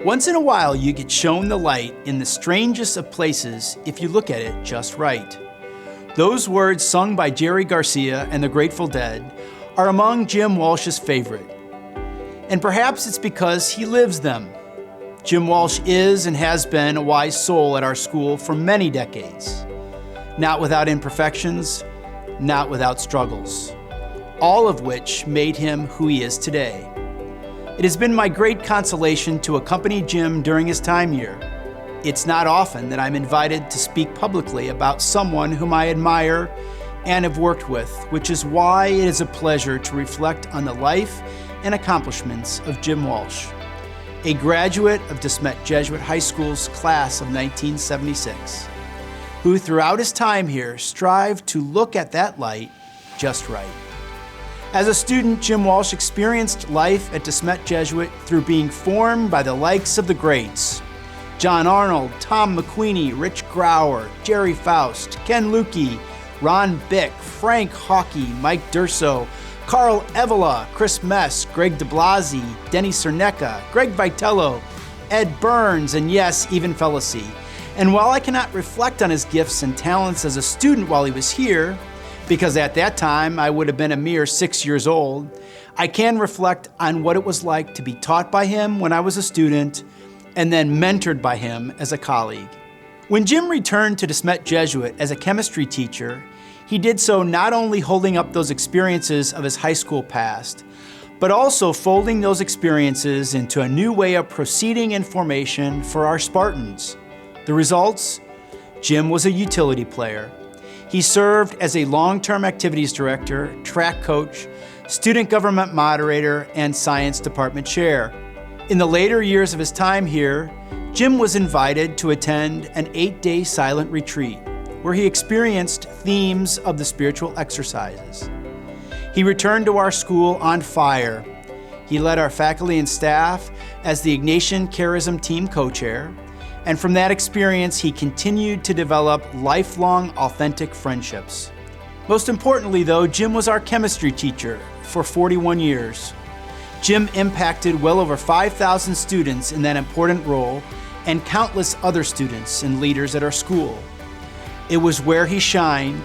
Once in a while, you get shown the light in the strangest of places if you look at it just right. Those words sung by Jerry Garcia and the Grateful Dead are among Jim Walsh's favorite. And perhaps it's because he lives them. Jim Walsh is and has been a wise soul at our school for many decades. Not without imperfections, not without struggles, all of which made him who he is today. It has been my great consolation to accompany Jim during his time here. It's not often that I'm invited to speak publicly about someone whom I admire and have worked with, which is why it is a pleasure to reflect on the life and accomplishments of Jim Walsh, a graduate of Smet Jesuit High School's class of 1976, who throughout his time here strived to look at that light just right. As a student, Jim Walsh experienced life at Smet Jesuit through being formed by the likes of the greats: John Arnold, Tom McQueenie, Rich Grauer, Jerry Faust, Ken Lukey, Ron Bick, Frank Hawkey, Mike Durso, Carl Evola, Chris Mess, Greg DeBlasi, Denny Cernecca, Greg Vitello, Ed Burns, and yes, even Felicity. And while I cannot reflect on his gifts and talents as a student while he was here, because at that time I would have been a mere 6 years old, I can reflect on what it was like to be taught by him when I was a student and then mentored by him as a colleague. When Jim returned to Smet Jesuit as a chemistry teacher, he did so not only holding up those experiences of his high school past, but also folding those experiences into a new way of proceeding in formation for our Spartans. The results? Jim was a utility player. He served as a long-term activities director, track coach, student government moderator, and science department chair. In the later years of his time here, Jim was invited to attend an 8-day silent retreat where he experienced themes of the spiritual exercises. He returned to our school on fire. He led our faculty and staff as the Ignatian Charism Team co-chair, and from that experience, he continued to develop lifelong, authentic friendships. Most importantly, though, Jim was our chemistry teacher for 41 years. Jim impacted well over 5,000 students in that important role and countless other students and leaders at our school. It was where he shined,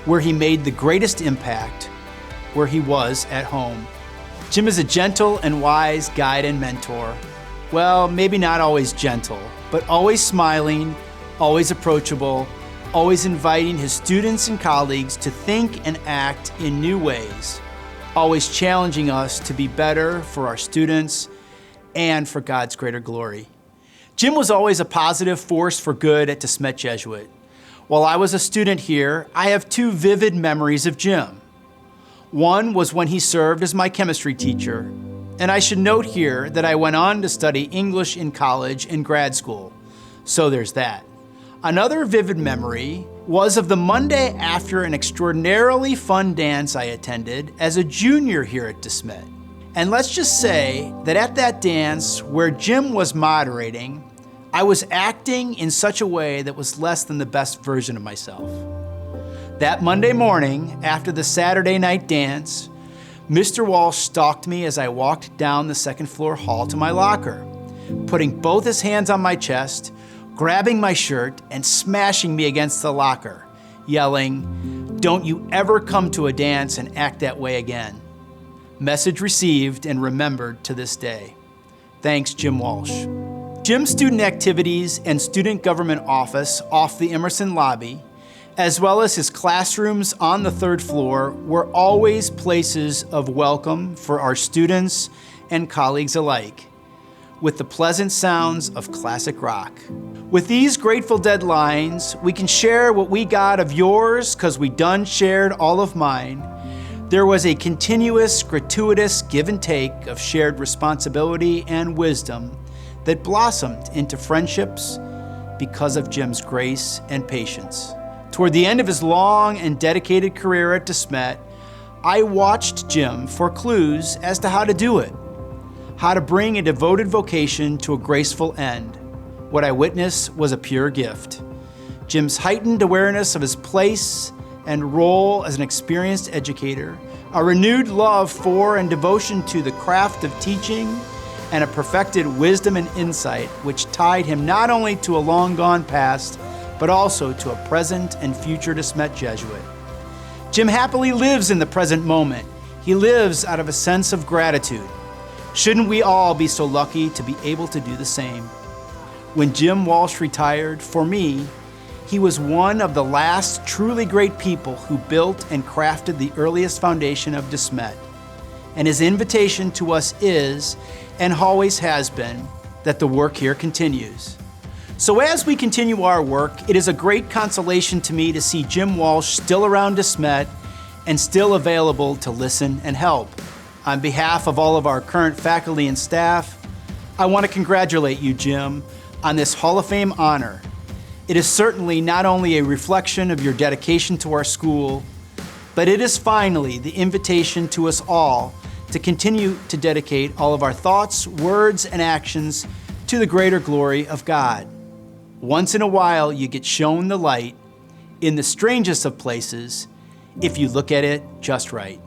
where he made the greatest impact, where he was at home. Jim is a gentle and wise guide and mentor. Well, maybe not always gentle, but always smiling, always approachable, always inviting his students and colleagues to think and act in new ways, always challenging us to be better for our students and for God's greater glory. Jim was always a positive force for good at Smet Jesuit. While I was a student here, I have two vivid memories of Jim. One was when he served as my chemistry teacher, and I should note here that I went on to study English in college and grad school, so there's that. Another vivid memory was of the Monday after an extraordinarily fun dance I attended as a junior here at Smet. And let's just say that at that dance where Jim was moderating, I was acting in such a way that was less than the best version of myself. That Monday morning, after the Saturday night dance, Mr. Walsh stalked me as I walked down the second floor hall to my locker, putting both his hands on my chest, grabbing my shirt, and smashing me against the locker, yelling, "Don't you ever come to a dance and act that way again." Message received and remembered to this day. Thanks, Jim Walsh. Jim's student activities and student government office off the Emerson lobby, as well as his classrooms on the third floor, were always places of welcome for our students and colleagues alike, with the pleasant sounds of classic rock. With these Grateful Dead lines, we can share what we got of yours, 'cause we done shared all of mine. There was a continuous, gratuitous give and take of shared responsibility and wisdom that blossomed into friendships because of Jim's grace and patience. Toward the end of his long and dedicated career at Smet, I watched Jim for clues as to how to do it, how to bring a devoted vocation to a graceful end. What I witnessed was a pure gift. Jim's heightened awareness of his place and role as an experienced educator, a renewed love for and devotion to the craft of teaching, and a perfected wisdom and insight which tied him not only to a long gone past, but also to a present and future to Smet Jesuit. Jim happily lives in the present moment. He lives out of a sense of gratitude. Shouldn't we all be so lucky to be able to do the same? When Jim Walsh retired, for me, he was one of the last truly great people who built and crafted the earliest foundation of De Smet. And his invitation to us is, and always has been, that the work here continues. So as we continue our work, it is a great consolation to me to see Jim Walsh still around De Smet and still available to listen and help. On behalf of all of our current faculty and staff, I want to congratulate you, Jim, on this Hall of Fame honor. It is certainly not only a reflection of your dedication to our school, but it is finally the invitation to us all to continue to dedicate all of our thoughts, words, and actions to the greater glory of God. Once in a while, you get shown the light in the strangest of places if you look at it just right.